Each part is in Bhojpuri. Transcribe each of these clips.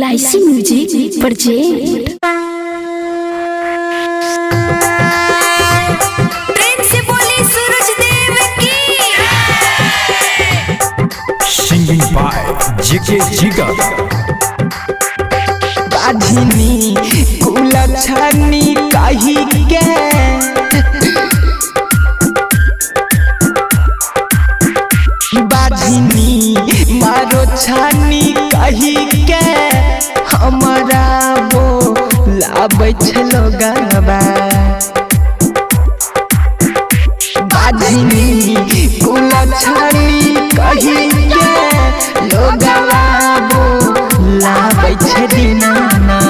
LIC music project. प्रेम से बोली सूरज देव की। Singing by JK Jigar। Baghini कुलछनी कही के बाधिनी मारो छानी कही के हमारा वो लाबै छलो गरबा। बाधिनी कुलछनी कही के लोगवा वो लाबै छ दीनाना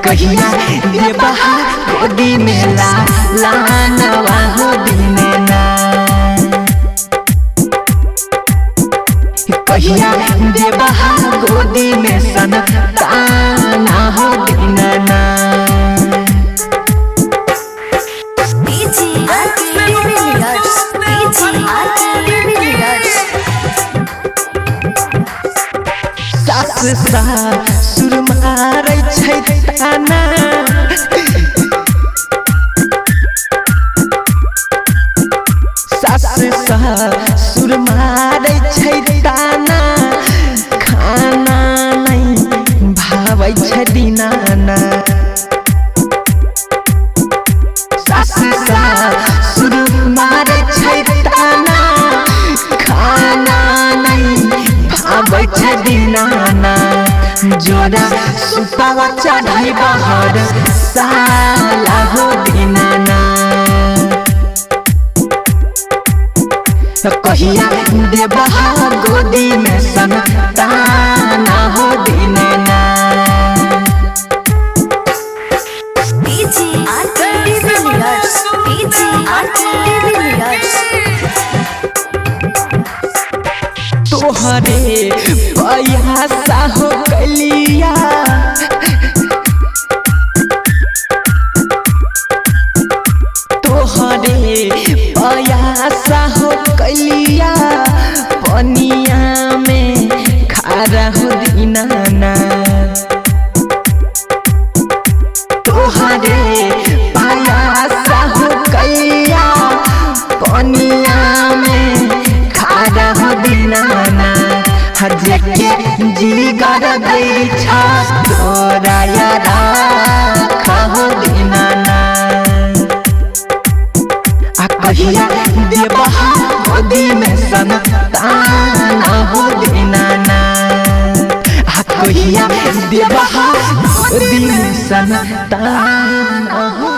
कहिया देबा गोदी में लानवा हो दीना कहिया देबा गोदी में सनताना हो दीना। सास सुर मारै छै ताना सास सुर मारै छै ताना खाना नहीं भावै छै दीनाना। सास सुर मारै छै ताना खाना नहीं भावै छै दीनाना। जोड़ा सुपावा चढ़ाई बहर साला हो दीनाना कहिया देबा गोदी में सनताना हो दीनाना। तोहरे पैसा हो कलिया तोहरे पैसा हो कलिया पनिया में खारा हो दीनाना। तोहरे पैसा हो कलिया पनिया में खारा हो दीनाना। हजे के जिगर दै छ तोरा यारा हो दीनाना कहिया देबा गोदी में सनताना हो दीनाना कहिया देबा गोदी में सनताना हो